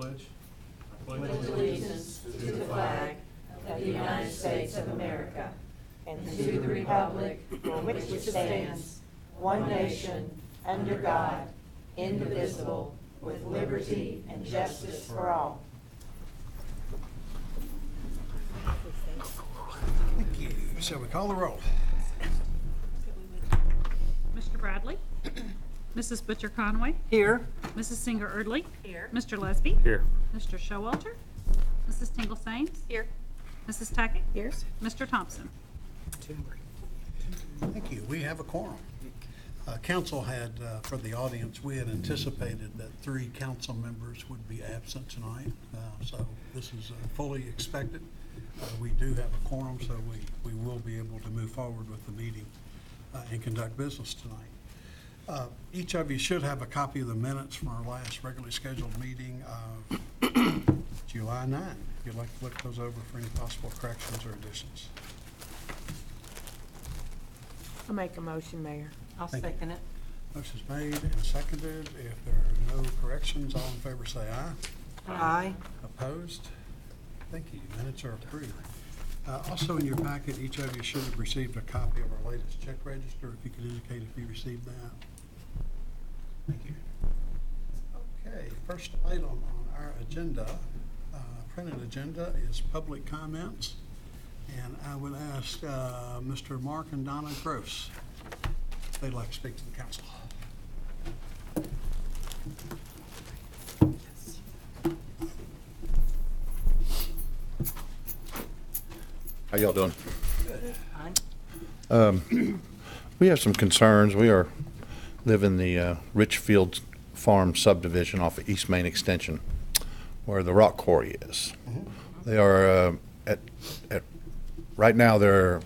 pledge. With allegiance to the flag of the United States of America and to the republic for which it stands, one nation, under God, indivisible, with liberty and justice for all. Thank you. Shall we call the roll? Mr. Bradley? Mrs. Butcher Conway? Here. Mrs. Singer Erdley? Here. Mr. Lesby? Here. Mr. Showalter? Mrs. Tingle Sames? Here. Mrs. Tackett? Here. Mr. Thompson? Thank you. We have a quorum. Council had, for the audience, we had anticipated that 3 council members would be absent tonight. So this is fully expected. We do have a quorum, so we will be able to move forward with the meeting and conduct business tonight. Each of you should have a copy of the minutes from our last regularly scheduled meeting of July 9. If you'd like to look those over for any possible corrections or additions. I'll make a motion, Mayor. I'll Thank you. second it. Motion's made and seconded. If there are no corrections, all in favor say aye. Aye. Opposed? Thank you. Minutes are approved. Also in your packet, each of you should have received a copy of our latest check register. If you could indicate if you received that. Thank you. Okay, first item on our agenda, printed agenda, is public comments. And I would ask Mr. Mark and Donna Gross if they'd like to speak to the council. How y'all doing? We have some concerns. We live in the Richfield Farm subdivision off of East Main Extension, where the rock quarry is. They are right now they're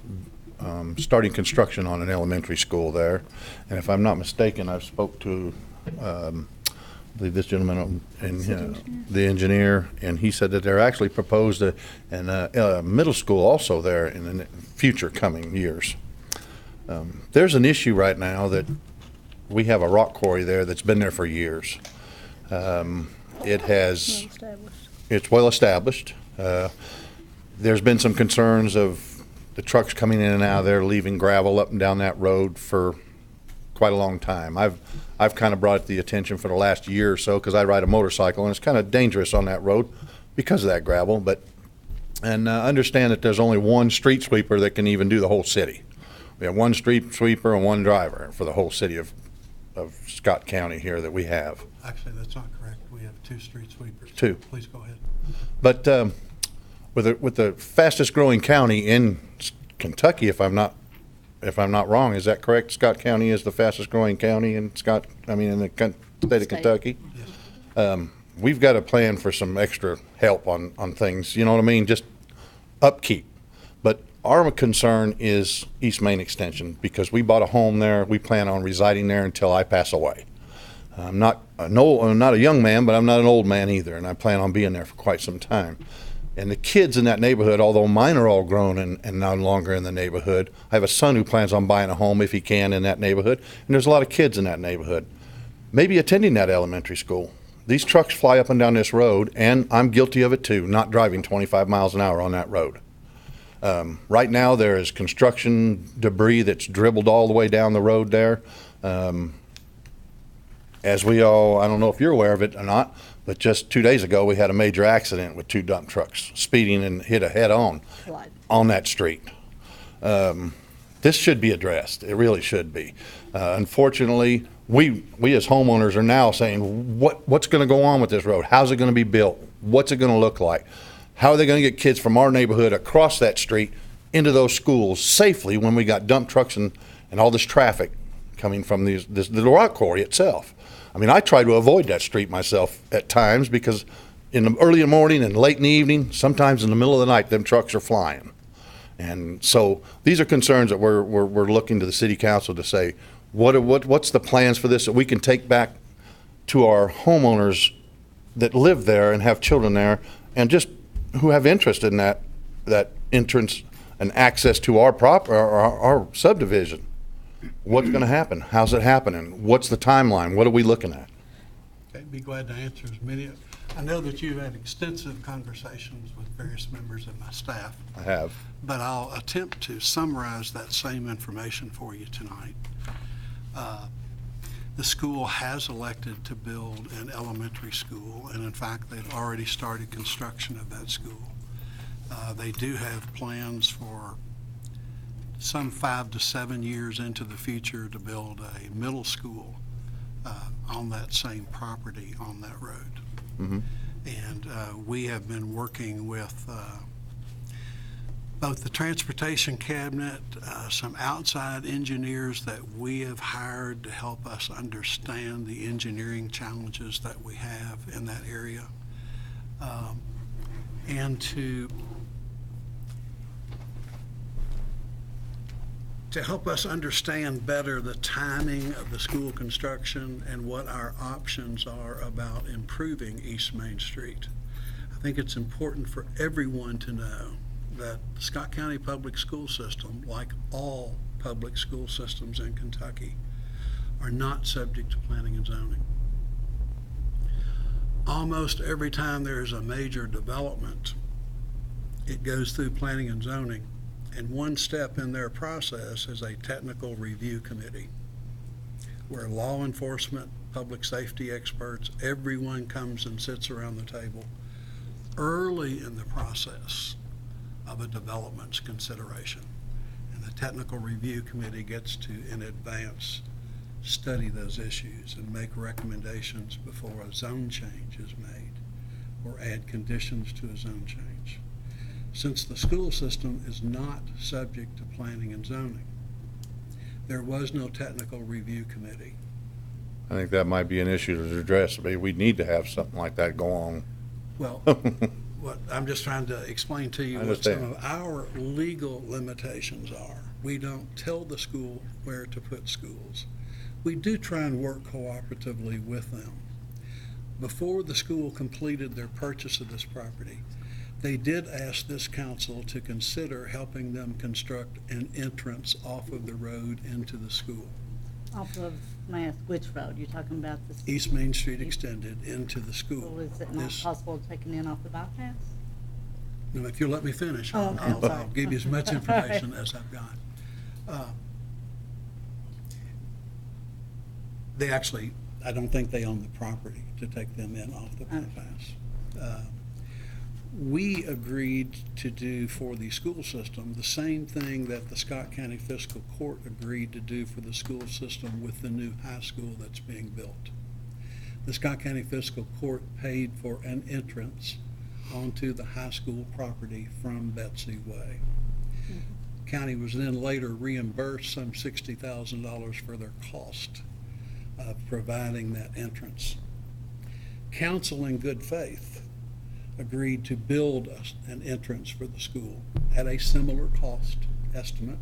starting construction on an elementary school there, and if I'm not mistaken, I've spoke to I believe this gentleman and the engineer, and he said that they're actually proposed a middle school also there in the future coming years. There's an issue right now that we have a rock quarry there that's been there for years. It's well established. There's been some concerns of the trucks coming in and out of there, leaving gravel up and down that road for quite a long time. I've kind of brought it to the attention for the last year or so because I ride a motorcycle and it's kind of dangerous on that road because of that gravel. And understand that there's only one street sweeper that can even do the whole city. We have one street sweeper and one driver for the whole city of Scott County here that we have. Actually, that's not correct. We have 2 street sweepers. 2. Please go ahead. But with the fastest growing county in Kentucky, if I'm not wrong, is that correct? Scott County is the fastest growing county in the state of Kentucky. Yes. We've got a plan for some extra help on things. You know what I mean? Just upkeep. But our concern is East Main Extension because we bought a home there. We plan on residing there until I pass away. I'm not a young man, but I'm not an old man either, and I plan on being there for quite some time. And the kids in that neighborhood, although mine are all grown and no longer in the neighborhood, I have a son who plans on buying a home if he can in that neighborhood, and there's a lot of kids in that neighborhood. Maybe attending that elementary school. These trucks fly up and down this road, and I'm guilty of it too, not driving 25 miles an hour on that road. Right now there is construction debris that's dribbled all the way down the road there. As we all, I don't know if you're aware of it or not, but just 2 days ago, we had a major accident with 2 dump trucks speeding and hit a head-on on that street. This should be addressed. It really should be. Unfortunately, we as homeowners are now saying, what's going to go on with this road? How's it going to be built? What's it going to look like? How are they going to get kids from our neighborhood across that street into those schools safely when we got dump trucks and all this traffic coming from the rock quarry itself? I mean, I try to avoid that street myself at times because in the early morning and late in the evening, sometimes in the middle of the night, them trucks are flying. And so these are concerns that we're looking to the city council to say, what's the plans for this that we can take back to our homeowners that live there and have children there and just who have interest in that entrance and access to our subdivision. What's going to happen? How's it happening? What's the timeline? What are we looking at? Okay, be glad to answer as many. I know that you've had extensive conversations with various members of my staff, I have. but I'll attempt to summarize that same information for you tonight. The school has elected to build an elementary school, and in fact, they've already started construction of that school. They do have plans for some 5 to 7 years into the future to build a middle school on that same property on that road. Mhm. And we have been working with both the Transportation Cabinet, some outside engineers that we have hired to help us understand the engineering challenges that we have in that area, and to help us understand better the timing of the school construction and what our options are about improving East Main Street. I think it's important for everyone to know that the Scott County Public School System, like all public school systems in Kentucky, are not subject to planning and zoning. Almost every time there is a major development, it goes through planning and zoning. And one step in their process is a technical review committee where law enforcement, public safety experts, everyone comes and sits around the table early in the process of a development's consideration. And the technical review committee gets to, in advance, study those issues and make recommendations before a zone change is made or add conditions to a zone change. Since the school system is not subject to planning and zoning, there was no technical review committee. I think that might be an issue to address. Maybe we need to have something like that go on. Well, what I'm just trying to explain to you I what some understand. of our legal limitations are. We don't tell the school where to put schools. We do try and work cooperatively with them. Before the school completed their purchase of this property, they did ask this council to consider helping them construct an entrance off of the road into the school. Off of, which road? You're talking about the... East Main Street extended into the school. Well, is it not This- possible to take it in off the bypass? No, if you'll let me finish, Oh, I'll, okay, I'm sorry. I'll give you as much information as I've got. They actually, I don't think they own the property to take them in off the bypass. We agreed to do for the school system the same thing that the Scott County Fiscal Court agreed to do for the school system with the new high school that's being built. The Scott County Fiscal Court paid for an entrance onto the high school property from Betsy Way. County was then later reimbursed some $60,000 for their cost of providing that entrance. Council in good faith agreed to build an entrance for the school at a similar cost estimate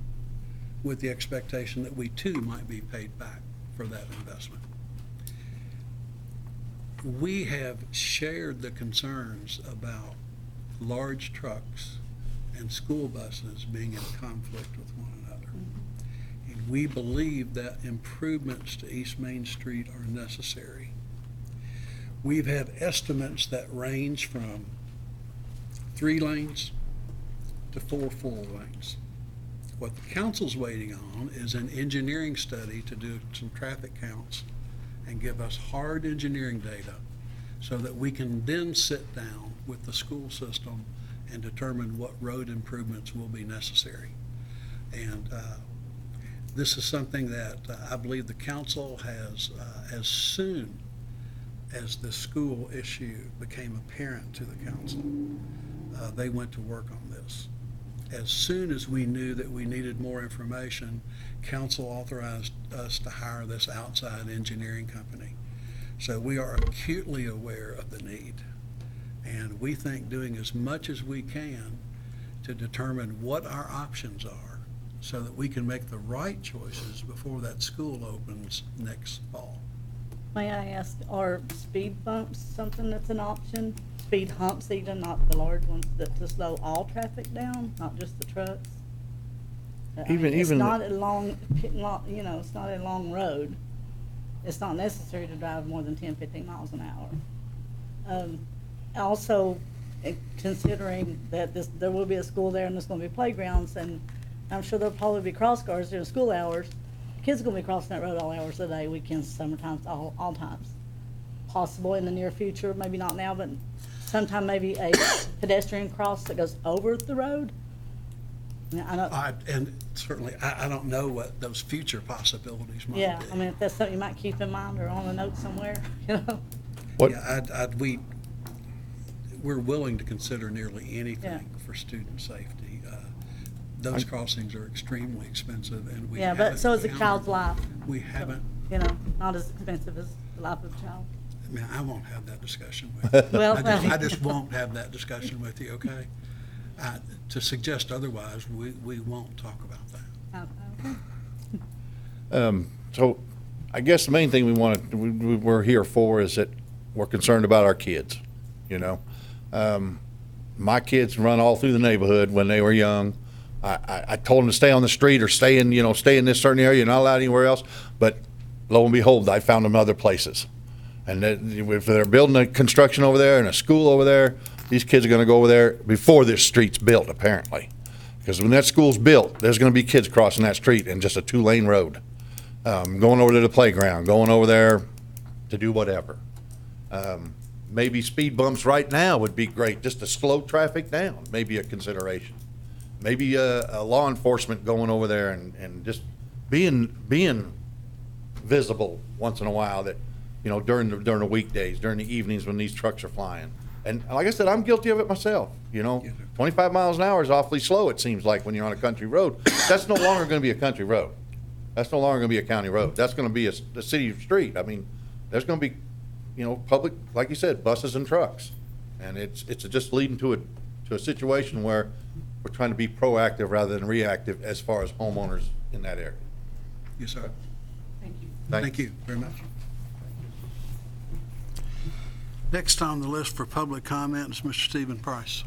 with the expectation that we too might be paid back for that investment. We have shared the concerns about large trucks and school buses being in conflict with one another. And we believe that improvements to East Main Street are necessary. We've had estimates that range from 3 lanes to 4 full lanes. What the council's waiting on is an engineering study to do some traffic counts and give us hard engineering data so that we can then sit down with the school system and determine what road improvements will be necessary. And this is something that I believe the council has, as soon as the school issue became apparent to the council, they went to work on this. As soon as we knew that we needed more information, council authorized us to hire this outside engineering company. So we are acutely aware of the need. And we think doing as much as we can to determine what our options are so that we can make the right choices before that school opens next fall. May I ask, are speed bumps something that's an option? Speed humps even, not the large ones, that to slow all traffic down, not just the trucks? I mean, Even- it's even- not a long, it's not a long road. it's not necessary to drive more than 10, 15 miles an hour. Also, considering that there will be a school there and there's going to be playgrounds, and I'm sure there'll probably be cross guards during school hours. Kids are going to be crossing that road all hours of the day, weekends, summertime, all times. Possible in the near future, maybe not now, but sometime maybe a pedestrian cross that goes over the road. I know, And certainly, I don't know what those future possibilities might be. yeah, I mean, if that's something you might keep in mind or on a note somewhere, you know. What, Yeah, we're willing to consider nearly anything Yeah. for student safety. Those crossings are extremely expensive, and we Yeah, haven't but so is a child's life, We haven't, you know, not as expensive as the life of a child. I mean, I won't have that discussion with you. Well, I just won't have that discussion with you, okay? To suggest otherwise, we won't talk about that. Okay. So I guess the main thing we're here for is that we're concerned about our kids, you know? My kids run all through the neighborhood when they were young. I told them to stay on the street or stay in this certain area, you're not allowed anywhere else. But lo and behold, I found them other places. And if they're building a construction over there and a school over there, these kids are gonna go over there before this street's built, apparently. Because when that school's built, there's gonna be kids crossing that street in just a 2-lane road. Going over to the playground, going over there to do whatever. Maybe speed bumps right now would be great, just to slow traffic down, maybe a consideration. Maybe a law enforcement going over there and just being visible once in a while, that, you know, during the weekdays, during the evenings when these trucks are flying. And like I said, I'm guilty of it myself, you know. 25 miles an hour is awfully slow, it seems like, when you're on a country road. That's no longer gonna be a country road. That's no longer gonna be a county road. That's gonna be a city street. I mean, there's gonna be, you know, public, like you said, buses and trucks. And it's just leading to a situation where we're trying to be proactive rather than reactive as far as homeowners in that area. Yes, sir. Thank you. Thank you very much. Next on the list for public comment is Mr. Stephen Price.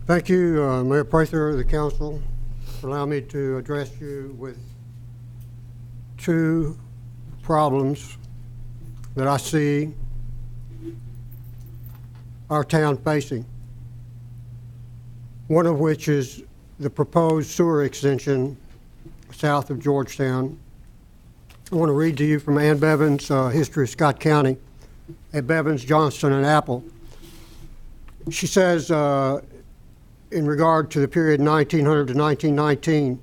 Thank you, Mayor Prather, the council, for allowing me to address you with two problems that I see our town facing. One of which is the proposed sewer extension south of Georgetown. I want to read to you from Ann Bevins' History of Scott County at Bevins, Johnston, and Apple. She says, in regard to the period 1900 to 1919,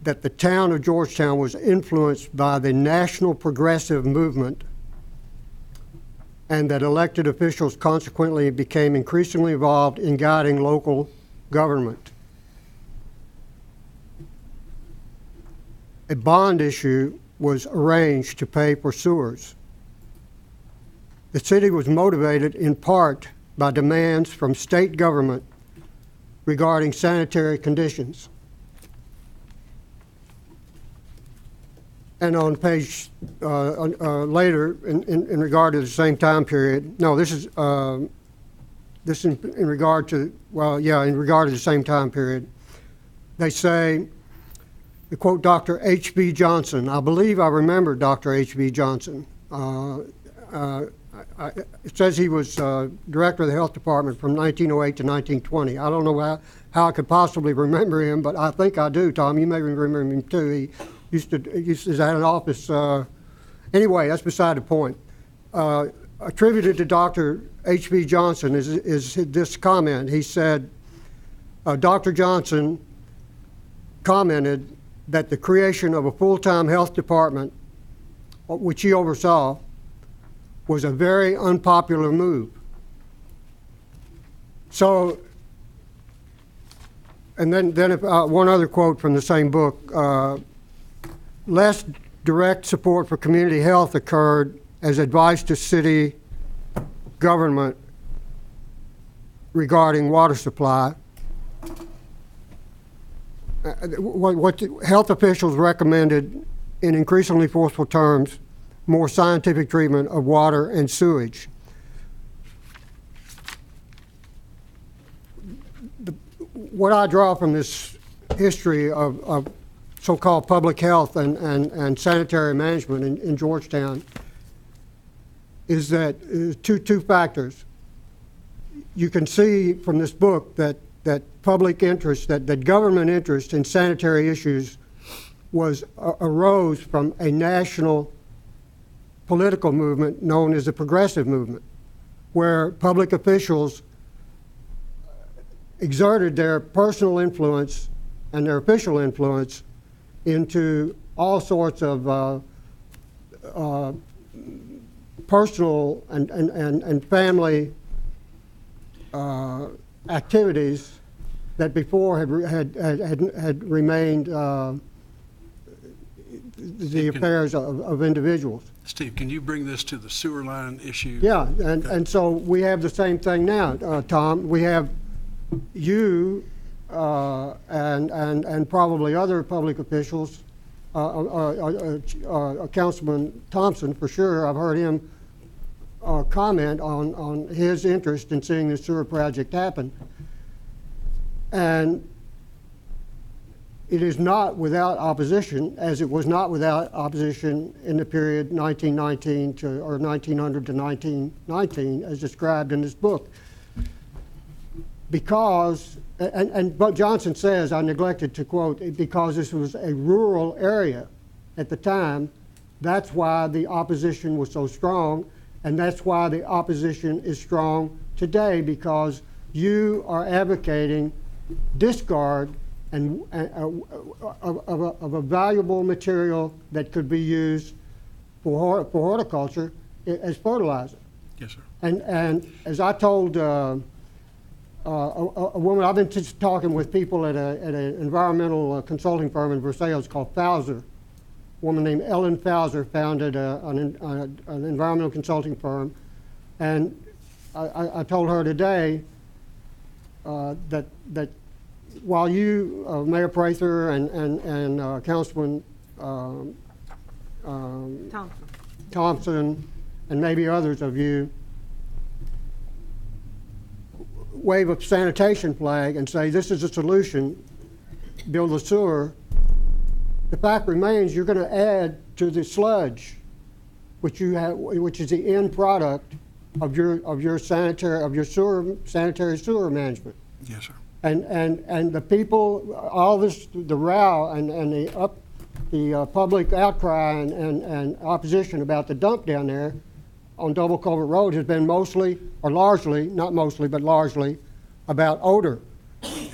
that the town of Georgetown was influenced by the national progressive movement, and that elected officials consequently became increasingly involved in guiding local government. A bond issue was arranged to pay for sewers. The city was motivated in part by demands from state government regarding sanitary conditions. And on page, later, in regard to the same time period, no, this is in regard to, well, yeah, in regard to the same time period, they say, they quote Dr. H.B. Johnson. I believe I remember Dr. H.B. Johnson. It says he was director of the health department from 1908 to 1920. I don't know how I could possibly remember him, but I think I do, Tom. You may remember him too. He used to have an office. Anyway, that's beside the point. Attributed to Dr. H.B. Johnson is this comment. He said, Dr. Johnson commented that the creation of a full-time health department, which he oversaw, was a very unpopular move. So, and then one other quote from the same book, less direct support for community health occurred as advice to city government regarding water supply. What the health officials recommended in increasingly forceful terms, more scientific treatment of water and sewage. What I draw from this history of so-called public health and sanitary management in Georgetown is that two factors. You can see from this book that public interest, that government interest in sanitary issues arose from a national political movement known as the Progressive Movement, where public officials exerted their personal influence and their official influence into all sorts of personal and family activities that before had remained the affairs of individuals. Steve, can you bring this to the sewer line issue? Yeah, and so we have the same thing now, Tom. We have you and probably other public officials, Councilman Thompson for sure. I've heard him comment on his interest in seeing the sewer project happen. And it is not without opposition, as it was not without opposition in the period 1919 or 1900 to 1919, as described in this book. Because, and Buck Johnson says, I neglected to quote, because this was a rural area at the time, that's why the opposition was so strong, and that's why the opposition is strong today, because you are advocating discard of a valuable material that could be used for horticulture as fertilizer. Yes, sir. And as I told a woman, I've been talking with people at an environmental consulting firm in Versailles called Fauser. A woman named Ellen Fauser founded an environmental consulting firm, and I told her today that while you, Mayor Prather and Councilman Thompson, and maybe others of you, wave a sanitation flag and say this is a solution, build a sewer, the fact remains you're going to add to the sludge, which is the end product of your sanitary sewer management. Yes, sir. And the people, all this, the row and the public outcry and opposition about the dump down there on Double Culvert Road has been mostly, or largely, not mostly, but largely, about odor.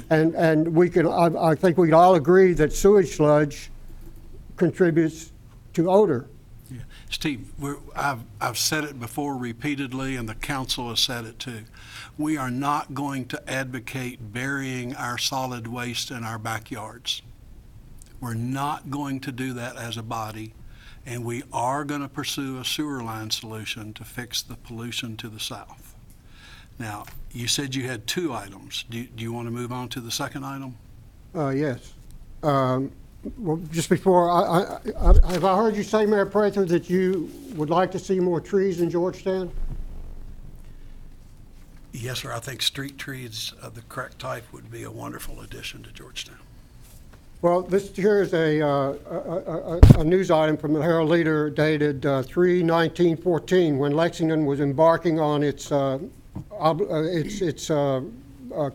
And we can, I think we can all agree that sewage sludge contributes to odor. Yeah. Steve, I've said it before repeatedly, and the council has said it too. We are not going to advocate burying our solid waste in our backyards. We're not going to do that as a body, and we are going to pursue a sewer line solution to fix the pollution to the south. Now, you said you had two items. Do you want to move on to the second item? Yes. Well, just before, have I heard you say, Mayor Prather, that you would like to see more trees in Georgetown? Yes, sir. I think street trees of the correct type would be a wonderful addition to Georgetown. Well, this here is a news item from the Herald Leader dated 3/19/14, when Lexington was embarking on its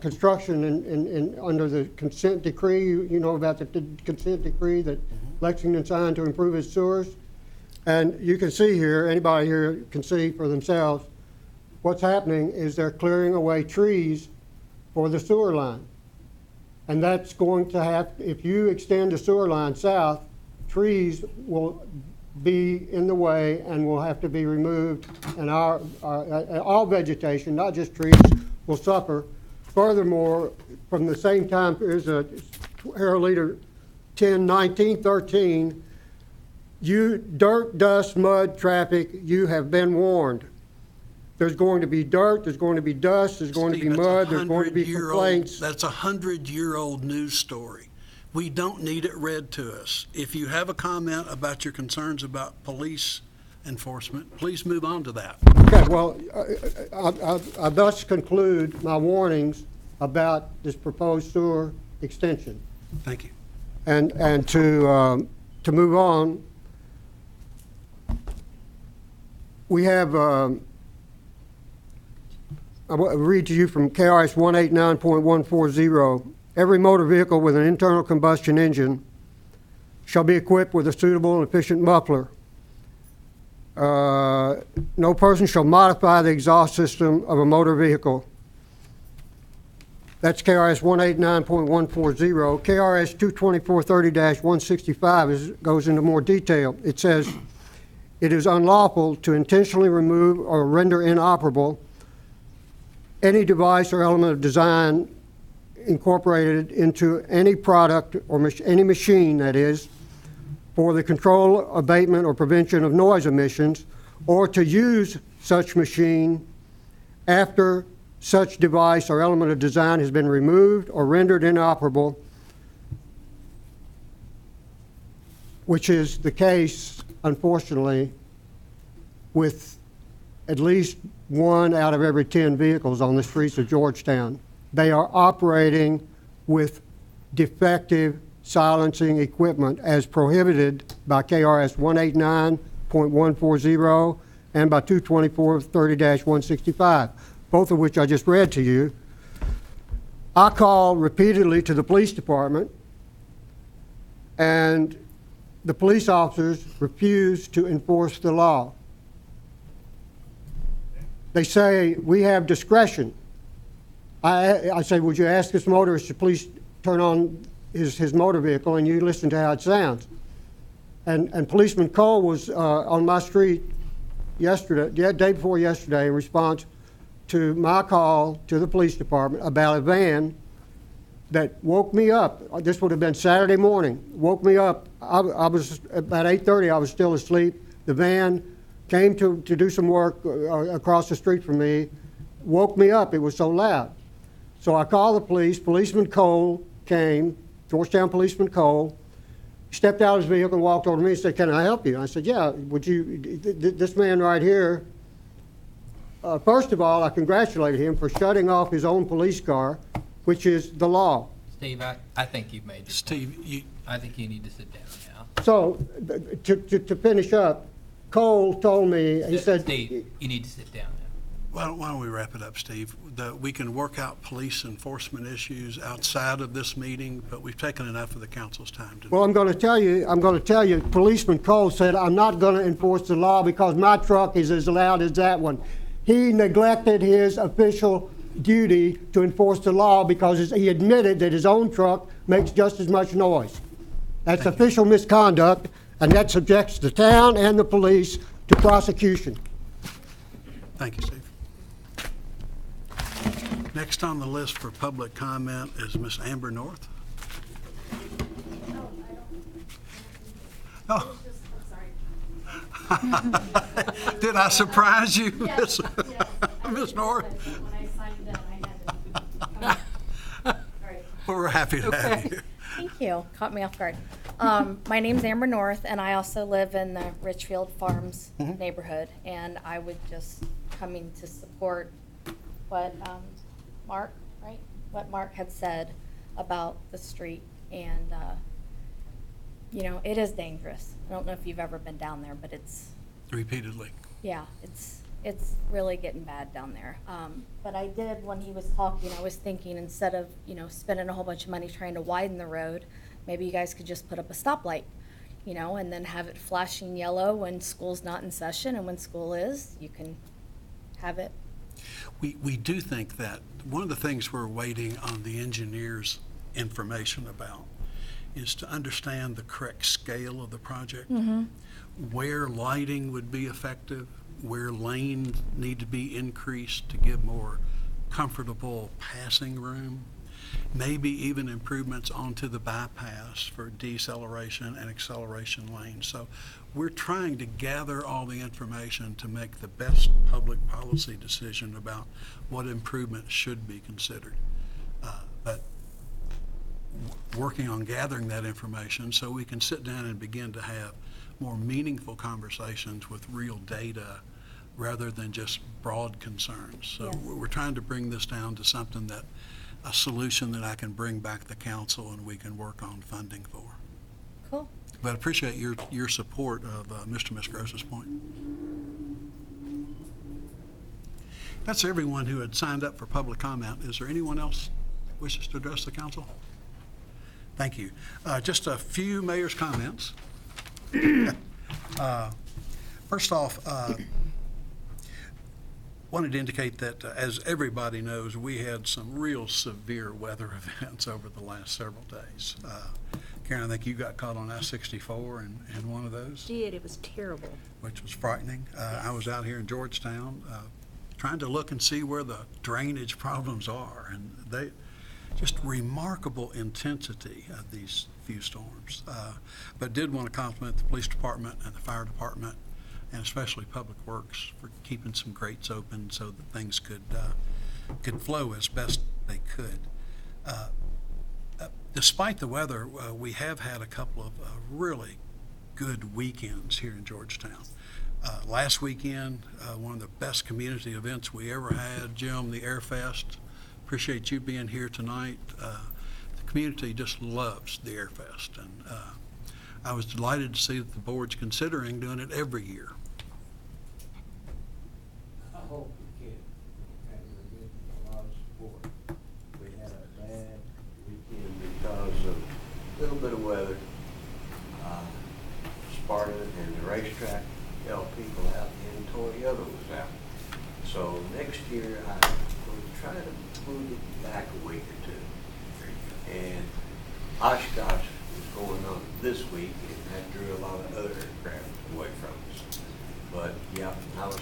construction under the consent decree. You know about the consent decree that Lexington signed to improve its sewers. And you can see here, anybody here can see for themselves, what's happening is they're clearing away trees for the sewer line. And that's going to have, if you extend the sewer line south, trees will be in the way and will have to be removed, and all vegetation, not just trees, will suffer. Furthermore, from the same time, there's a Herald Leader 10/19/13, you dirt, dust, mud, traffic, you have been warned. There's going to be dirt, there's going to be dust, there's going to be mud, there's going to be complaints. That's a 100-year-old news story. We don't need it read to us. If you have a comment about your concerns about police enforcement, please move on to that. Okay, well, I thus conclude my warnings about this proposed sewer extension. Thank you. And to move on, we have, I will read to you from KRS 189.140. Every motor vehicle with an internal combustion engine shall be equipped with a suitable and efficient muffler. No person shall modify the exhaust system of a motor vehicle. That's KRS 189.140. KRS 22430-165 goes into more detail. It says, it is unlawful to intentionally remove or render inoperable any device or element of design incorporated into any product or any machine, that is, for the control, abatement, or prevention of noise emissions, or to use such machine after such device or element of design has been removed or rendered inoperable, which is the case, unfortunately, with at least 1 out of every 10 vehicles on the streets of Georgetown. They are operating with defective silencing equipment as prohibited by KRS 189.140 and by 22430-165, both of which I just read to you. I called repeatedly to the police department, and the police officers refuse to enforce the law. They say, we have discretion. I say, would you ask this motorist to please turn on his motor vehicle and you listen to how it sounds? And Policeman Cole was on my street yesterday, day before yesterday, in response to my call to the police department about a van that woke me up. This would have been Saturday morning. Woke me up. I was about 8:30. I was still asleep. The van came to do some work across the street from me. Woke me up. It was so loud. So I called the police. Policeman Cole came. Georgetown Policeman Cole stepped out of his vehicle and walked over to me and said, "Can I help you?" I said, "Yeah. Would you? This man right here." First of all, I congratulated him for shutting off his own police car, which is the law. Steve, I think you've made your Steve, point. I think you need to sit down now. So, to finish up, Cole told me, he said... Steve, you need to sit down now. why don't we wrap it up, Steve? We can work out police enforcement issues outside of this meeting, but we've taken enough of the council's time today. Well, I'm going to tell you, Policeman Cole said, I'm not going to enforce the law because my truck is as loud as that one. He neglected his official duty to enforce the law because he admitted that his own truck makes just as much noise. That's official misconduct, and that subjects the town and the police to prosecution. Thank you, Steve. Next on the list for public comment is Miss Amber North. Oh. Did I surprise you, Miss North? When I signed in, I had to. Well, we're happy to have you. Thank you. Caught me off guard. My name's Amber North, and I also live in the Richfield Farms neighborhood. And I would just coming to support what Mark, right? What Mark had said about the street, and you know, it is dangerous. I don't know if you've ever been down there, but it's Repeatedly. yeah, it's really getting bad down there. But I did, when he was talking, I was thinking, instead of, you know, spending a whole bunch of money trying to widen the road, maybe you guys could just put up a stoplight, you know, and then have it flashing yellow when school's not in session, and when school is, you can have it. We do think that one of the things we're waiting on the engineers' information about is to understand the correct scale of the project, where lighting would be effective, where lanes need to be increased to give more comfortable passing room, maybe even improvements onto the bypass for deceleration and acceleration lanes. So we're trying to gather all the information to make the best public policy decision about what improvements should be considered. But working on gathering that information so we can sit down and begin to have more meaningful conversations with real data rather than just broad concerns. So Yes. we're trying to bring this down to something that, a solution that I can bring back to the council and we can work on funding for. Cool. But I appreciate your support of Mr. Misgross's point. That's everyone who had signed up for public comment. Is there anyone else that wishes to address the council? Thank you. Just a few mayor's comments. First off, wanted to indicate that, as everybody knows, we had some real severe weather events over the last several days. Karen, I think you got caught on I-64 in one of those, Did, it was terrible. which was frightening. I was out here in Georgetown trying to look and see where the drainage problems are, and they just remarkable intensity of these few storms. But did want to compliment the police department and the fire department, and especially Public Works, for keeping some grates open so that things could flow as best they could. Despite the weather, we have had a couple of really good weekends here in Georgetown. Last weekend, one of the best community events we ever had, Jim, the Air Fest. Appreciate you being here tonight. The community just loves the Air Fest, and I was delighted to see that the board's considering doing it every year. I hope we can. And we're getting a lot of support. We had a bad weekend because of a little bit of weather. Sparta and the racetrack held people out and Toyota was out. So next year I will try to move it back a week or two. And Oshkosh is going on this week, and that drew a lot of other aircraft away from us. But yeah, I was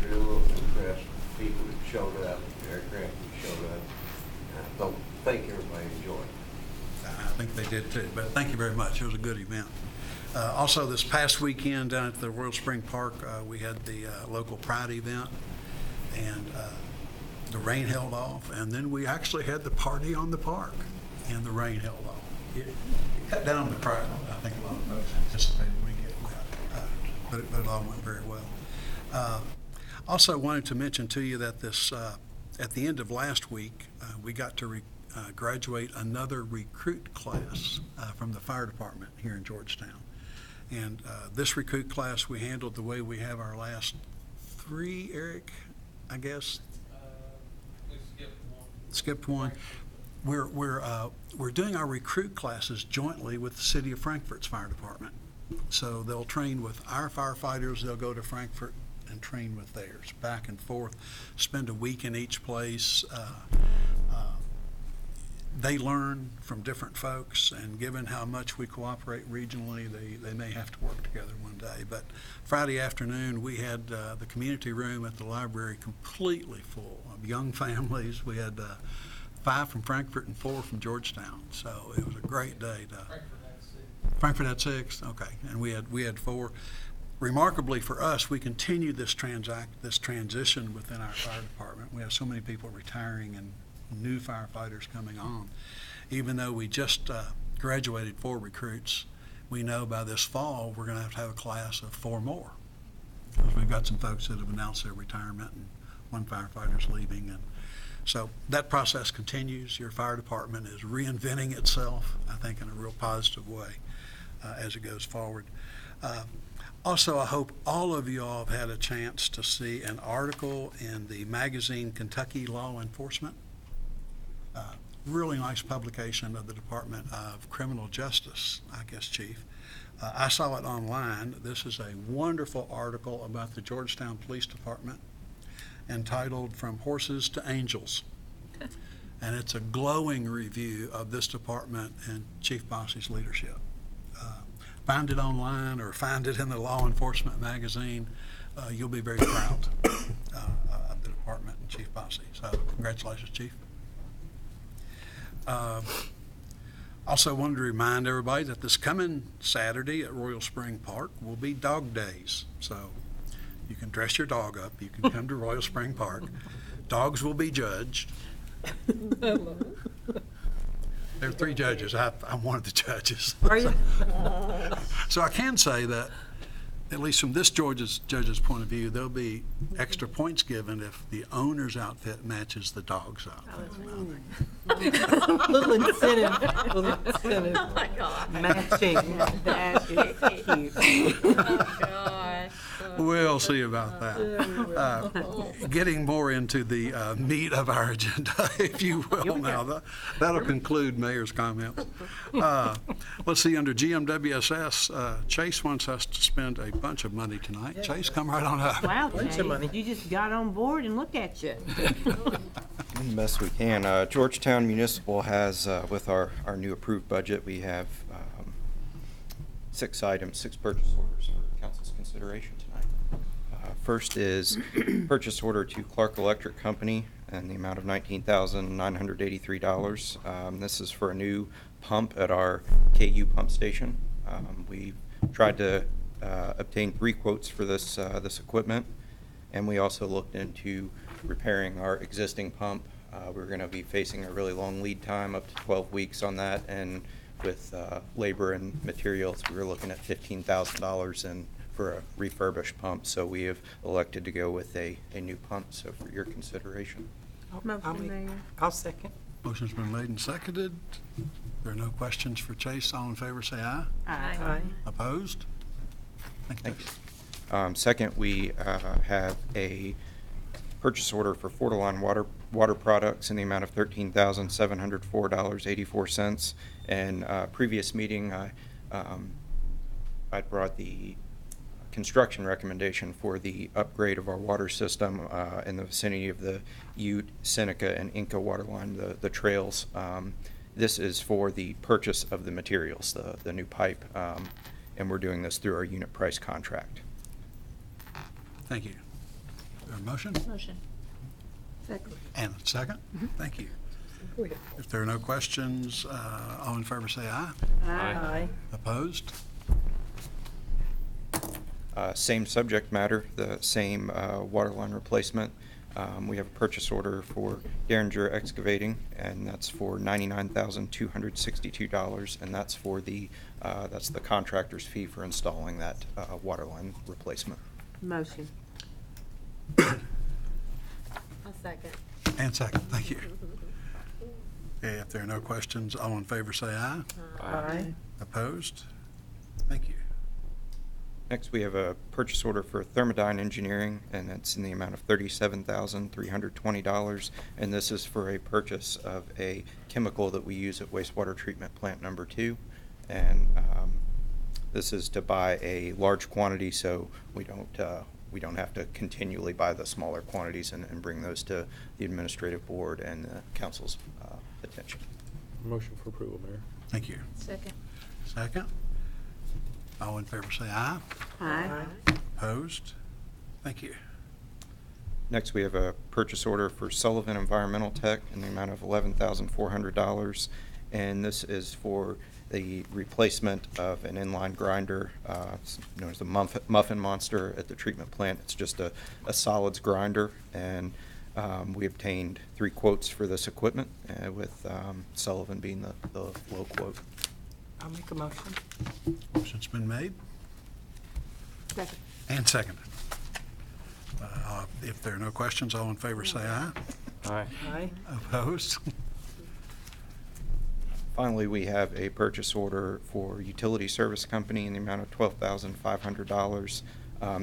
real impressed with people that showed up, the aircraft that showed up. I don't think everybody enjoyed it. I think they did too, but thank you very much. It was a good event. Also, this past weekend down at the Royal Spring Park, we had the local Pride event, and the rain held off, and then we actually had the party on the park, and the rain held off. It cut down the crowd. I think a lot of folks anticipated we'd get wet, but it all went very well. Also wanted to mention to you that this, at the end of last week, we got to graduate another recruit class from the fire department here in Georgetown. And this recruit class we handled the way we have our last three, Eric, I guess. We Skipped one. We're doing our recruit classes jointly with the City of Frankfort's fire department. So they'll train with our firefighters, they'll go to Frankfort and train with theirs, back and forth, spend a week in each place. They learn from different folks, and given how much we cooperate regionally, they may have to work together one day. But Friday afternoon, we had the community room at the library completely full of young families. We had 5 from Frankfort and 4 from Georgetown, so it was a great day. Frankfort had 6, okay, and we had 4. Remarkably for us, we continue this transition within our fire department. We have so many people retiring and new firefighters coming on. Even though we just graduated 4 recruits, we know by this fall we're going to have a class of 4 more, because we've got some folks that have announced their retirement and one firefighter's leaving. And so that process continues. Your fire department is reinventing itself, I think, in a real positive way as it goes forward. Also, I hope all of you all have had a chance to see an article in the magazine Kentucky Law Enforcement. Really nice publication of the Department of Criminal Justice, I guess, Chief. I saw it online. This is a wonderful article about the Georgetown Police Department entitled From Horses to Angels. And it's a glowing review of this department and Chief Bossy's leadership. Find it online or find it in the Law Enforcement magazine. You'll be very proud of the department and Chief Bossy. So congratulations, Chief. Also wanted to remind everybody that this coming Saturday at Royal Spring Park will be Dog Days. So you can dress your dog up. You can come to Royal Spring Park. Dogs will be judged. There are three judges. I'm one of the judges. Are you? So I can say that, at least from this judge's point of view, there'll be extra points given if the owner's outfit matches the dog's outfit. Little incentive. Oh, my God. Matching. That is cute. Oh, gosh. We'll see about that. Getting more into the meat of our agenda, if you will now. That'll conclude Mayor's comments. Let's see, under GMWSS, Chase wants us to spend a bunch of money tonight. Chase, come right on up. Wow, Chase, you just got on board and look at you. The best we can. Georgetown Municipal has, with our new approved budget, we have 6 items, 6 purchase orders for council's consideration tonight. First is purchase order to Clark Electric Company in the amount of $19,983. This is for a new pump at our KU pump station. We tried to obtain 3 quotes for this equipment, and we also looked into repairing our existing pump. We're going to be facing a really long lead time, up to 12 weeks on that, and with labor and materials, we were looking at $15,000 for a refurbished pump. So we have elected to go with a new pump. So for your consideration. I'll second. Motion's been made and seconded. There are no questions for Chase. All in favor, say aye. Aye. Opposed? Thank you. Second, we have a purchase order for Fortiline water products in the amount of $13,704.84. And previous meeting, I brought the construction recommendation for the upgrade of our water system in the vicinity of the Ute, Seneca, and Inca water line, the trails. This is for the purchase of the materials, the new pipe, and we're doing this through our unit price contract. Thank you. Is there a motion? Motion. Second. And a second? Thank you. If there are no questions, all in favor say aye. Aye. Opposed? Same subject matter, the same water line replacement. We have a purchase order for Dearinger Excavating, and that's for $99,262, and that's for that's the contractor's fee for installing that water line replacement. Motion. I'll second. And second, thank you. Okay, if there are no questions, all in favor say aye. Aye. Opposed? Thank you. Next, we have a purchase order for Thermodyne Engineering, and it's in the amount of $37,320, and this is for a purchase of a chemical that we use at wastewater treatment plant number 2, and this is to buy a large quantity, so we don't have to continually buy the smaller quantities and bring those to the administrative board and the council's attention. Motion for approval, Mayor. Thank you. Second. Second. All in favor say aye. Aye. Opposed? Thank you. Next, we have a purchase order for Sullivan Environmental Tech in the amount of $11,400, and this is for the replacement of an inline grinder known as the Muffin Monster at the treatment plant. It's just a solids grinder, and we obtained 3 quotes for this equipment, with Sullivan being the low quote. I'll make a motion. Motion's been made Second. and seconded. If there are no questions, all in favor say aye. Aye. Aye. Opposed? Finally, we have a purchase order for Utility Service Company in the amount of $12,500.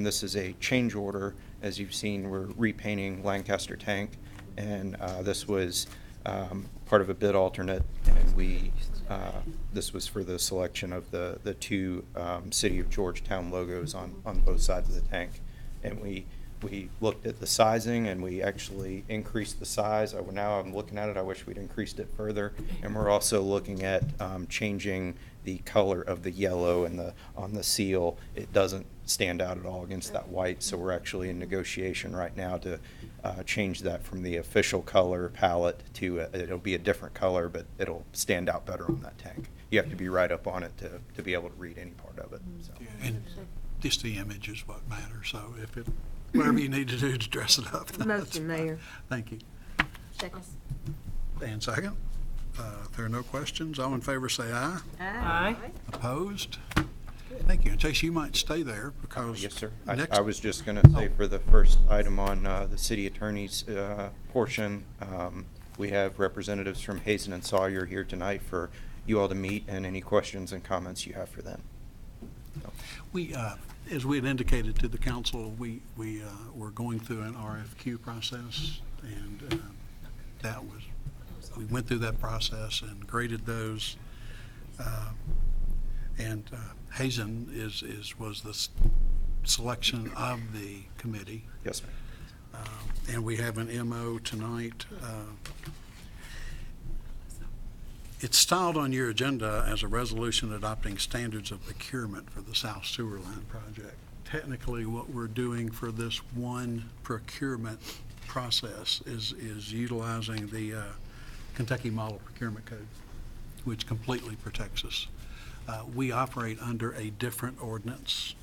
This is a change order. As you've seen, we're repainting Lancaster Tank, and this was part of a bid alternate, and this was for the selection of the 2 City of Georgetown logos on both sides of the tank. And we looked at the sizing, and we actually increased the size. Now I'm looking at it, I wish we'd increased it further. And we're also looking at changing the color of the yellow and on the seal. It doesn't stand out at all against that white, so we're actually in negotiation right now to change that from the official color palette to it'll be a different color, but it'll stand out better on that tank. You have to be right up on it to be able to read any part of it. So. And just the image is what matters, so whatever you need to do to dress it up. Motion, Mayor. Thank you. Second. And second? If there are no questions, all in favor say aye. Aye. Opposed? Thank you. And Chase, you might stay there because. Yes, sir. next- I was just going to say for the first item on the city attorney's portion, we have representatives from Hazen and Sawyer here tonight for you all to meet and any questions and comments you have for them. We, as we had indicated to the council, we were going through an RFQ process, and we went through that process and graded those. And Hazen was the selection of the committee. Yes, ma'am. And we have an MO tonight. It's styled on your agenda as a resolution adopting standards of procurement for the South Sewer Line project. Technically, what we're doing for this one procurement process is utilizing the Kentucky Model Procurement Code, which completely protects us. We operate under a different ordinance,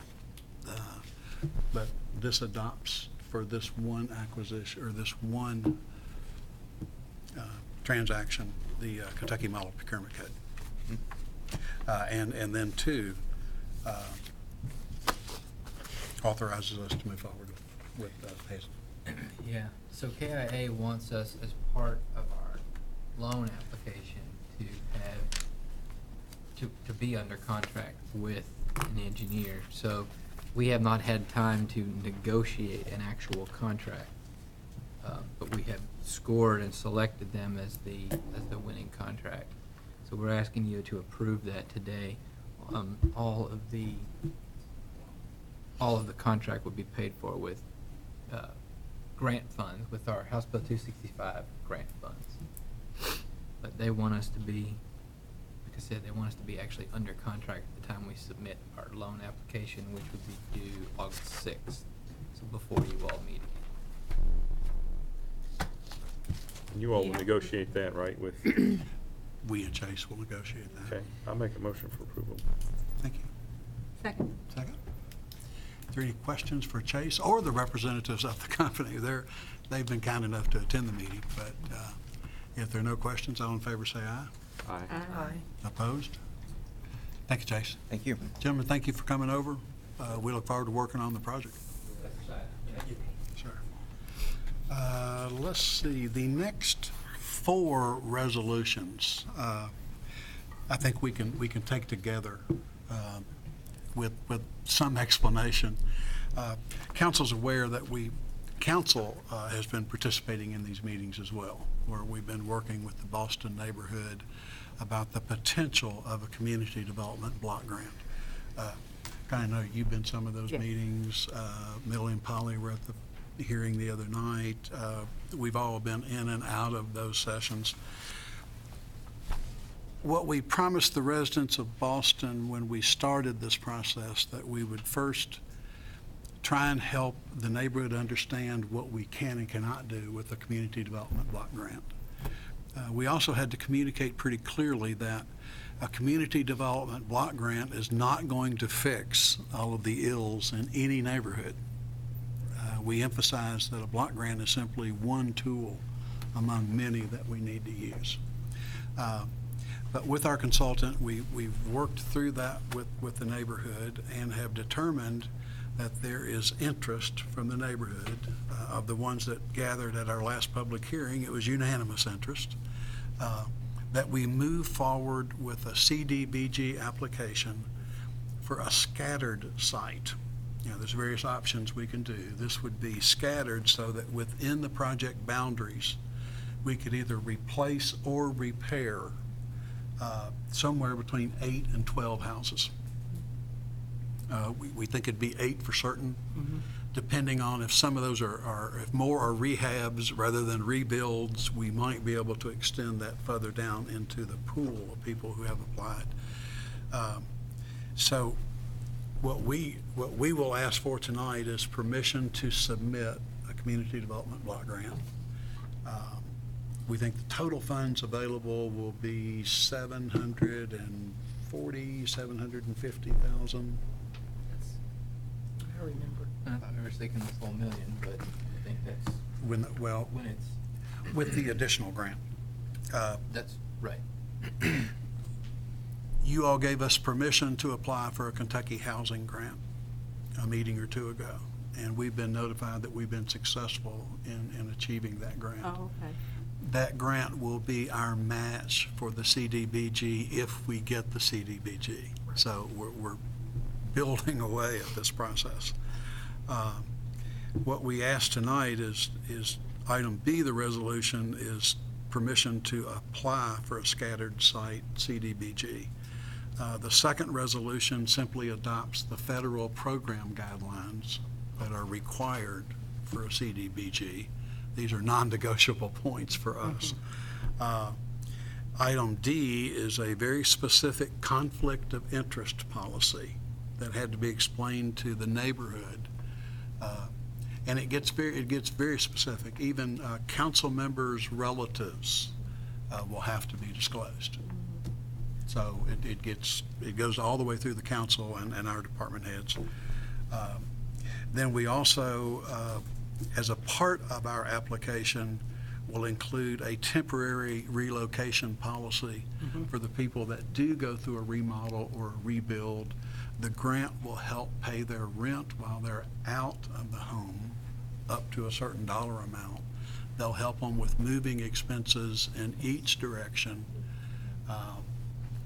but this adopts for this one acquisition, or this one transaction, the Kentucky Model Procurement Code. And then two, authorizes us to move forward with Hazen. Yeah, so KIA wants us as part of our loan application to have, to be under contract with an engineer. So we have not had time to negotiate an actual contract. But we have scored and selected them as the winning contract. So we're asking you to approve that today. All of the contract would be paid for with grant funds, with our House Bill 265 grant funds. But they want us to be, like I said, they want us to be actually under contract at the time we submit our loan application, which would be due August 6th, so before you all meet. You all will negotiate that, right, with, We and Chase will negotiate that. okay, I'll make a motion for approval. Thank you. Second. Second. Are there any questions for Chase or the representatives of the company? They've been kind enough to attend the meeting, but if there are no questions, all in favor say aye. Aye. Aye. Opposed? Thank you, Chase. Thank you. Gentlemen, thank you for coming over. We look forward to working on the project. Sure. Let's see, the next four resolutions, I think we can take together with some explanation. Council's aware that council has been participating in these meetings as well, where we've been working with the Boston neighborhood about the potential of a community development block grant. Kind of know you've been some of those Yes. meetings. Millie and Polly were at the hearing the other night. We've all been in and out of those sessions. What we promised the residents of Boston when we started this process, that we would first try and help the neighborhood understand what we can and cannot do with the community development block grant. We also had to communicate pretty clearly that a community development block grant is not going to fix all of the ills in any neighborhood. We emphasize that a block grant is simply one tool among many that we need to use. But with our consultant, we've worked through that with the neighborhood and have determined that there is interest from the neighborhood. Of the ones that gathered at our last public hearing, it was unanimous interest that we move forward with a CDBG application for a scattered site. You know, there's various options we can do. This would be scattered so that within the project boundaries, we could either replace or repair somewhere between 8 and 12 houses. We think it'd be 8 for certain, depending on if some of those if more are rehabs rather than rebuilds. We might be able to extend that further down into the pool of people who have applied. So what we will ask for tonight is permission to submit a community development block grant. We think the total funds available will be $750,000. I remember. I thought we were thinking the full million, but I think that's When when it's, with the additional grant. that's Right. You all gave us permission to apply for a Kentucky Housing Grant a meeting or two ago, and we've been notified that we've been successful in achieving that grant. Oh, okay. That grant will be our match for the CDBG if we get the CDBG. So we're building away at this process. What we ask tonight is item B, the resolution, is permission to apply for a scattered site CDBG. The second resolution simply adopts the federal program guidelines that are required for a CDBG. These are non-negotiable points for us. Item D is a very specific conflict of interest policy that had to be explained to the neighborhood. And it gets very specific. Even council members' relatives will have to be disclosed. So it goes all the way through the council and our department heads. Then we also, as a part of our application, will include a temporary relocation policy for the people that do go through a remodel or a rebuild. The grant will help pay their rent while they're out of the home up to a certain dollar amount. They'll help them with moving expenses in each direction.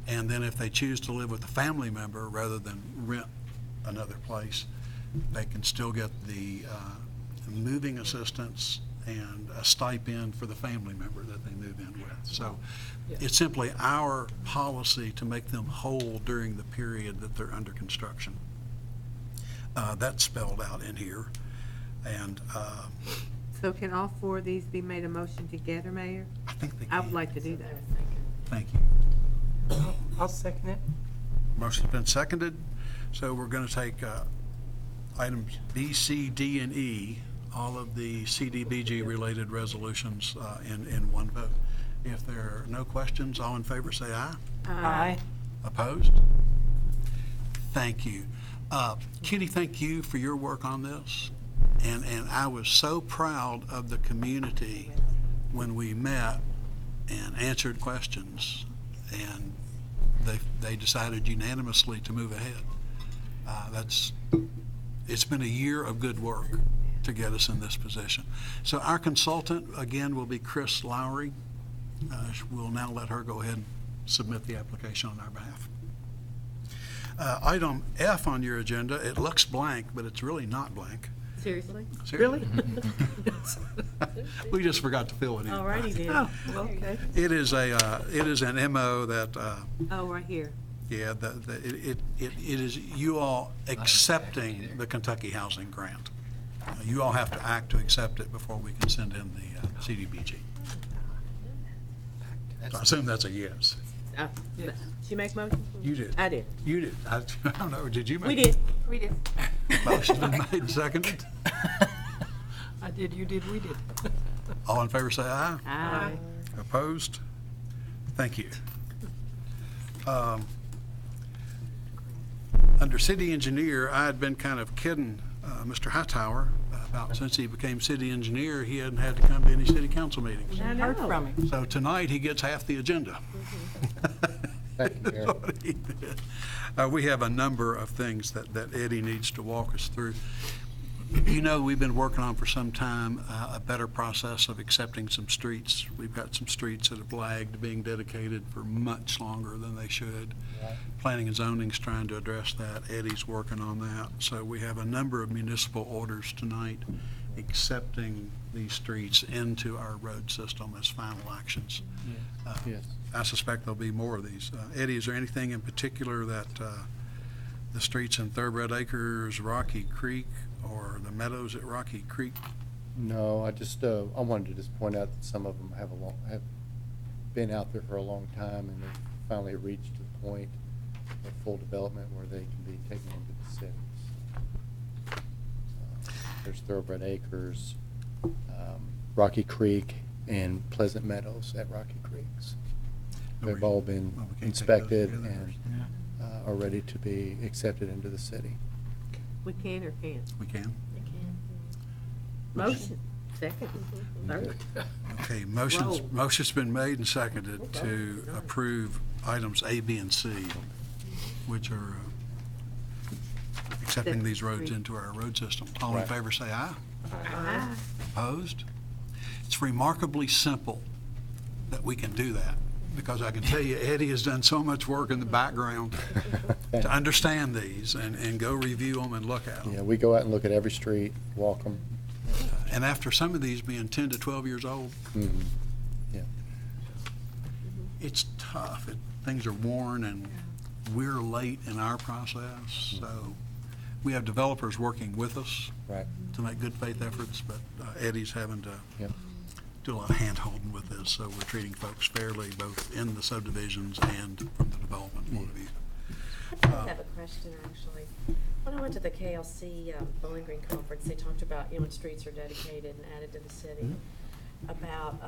And then if they choose to live with a family member rather than rent another place, they can still get the moving assistance and a stipend for the family member that they move in with. So it's simply our policy to make them whole during the period that they're under construction. That's spelled out in here. And So can all four of these be made a motion together, Mayor? I think they I can. would like to do that. Thank you. I'll second it. Motion's been seconded. So we're going to take items B, C, D, and E, all of the CDBG-related resolutions in one vote. If there are no questions, all in favor say aye. Aye. Opposed? Thank you. Kitty, thank you for your work on this. And I was so proud of the community when we met and answered questions, and they decided unanimously to move ahead. It's been a year of good work to get us in this position. So our consultant, again, will be Chris Lowry. We'll now let her go ahead and submit the application on our behalf. Item F on your agenda, it looks blank, but it's really not blank. Seriously? Really? We just forgot to fill it in. All righty then. Oh, okay. It is an MO that, Oh, right here. yeah, it is you all accepting the Kentucky Housing Grant. You all have to act to accept it before we can send in the CDBG. So I assume that's a yes. Did she make motion? You did. I did. You did. I don't know, did you make? We did. We did. Motion's been made and seconded. I did, you did, we did. All in favor say aye. Aye. Opposed? Thank you. Under city engineer, I had been kind of kidding Mr. Hightower about since he became city engineer, he hadn't had to come to any city council meetings. I heard from him. So tonight, he gets half the agenda. Thank you, Mayor. We have a number of things that Eddie needs to walk us through. You know, we've been working on for some time a better process of accepting some streets. We've got some streets that have lagged being dedicated for much longer than they should. Right. Planning and zoning's trying to address that. Eddie's working on that. So we have a number of municipal orders tonight accepting these streets into our road system as final actions. Yes. I suspect there'll be more of these. Eddie, is there anything in particular that the streets in Thoroughbred Acres, Rocky Creek, or the meadows at Rocky Creek? No, I wanted to just point out that some of them have been out there for a long time, and they've finally reached the point of full development where they can be taken into the cities. There's Thoroughbred Acres, Rocky Creek, and Pleasant Meadows at Rocky Creeks. They've all been Well, we can't take those inspected together and first. are ready to be accepted into the city. We can or can't? We can. Motion. Second. Third. Okay, motion's been made and seconded to approve items A, B, and C, which are accepting these roads into our road system. All in Right. favor, say aye. Aye. Opposed? It's remarkably simple that we can do that, because I can tell you, Eddie has done so much work in the background to understand these and go review them and look at them. Yeah, we go out and look at every street, walk them. And after some of these being 10 to 12 years old, Yeah. it's tough. Things are worn, and we're late in our process. So we have developers working with us Right. to make good faith efforts, but Eddie's having to Yep. do a lot of hand-holding with this. So we're treating folks fairly, both in the subdivisions and from the development point of view. I have a question, actually. When I went to the KLC Bowling Green Conference, they talked about, when streets are dedicated and added to the city, about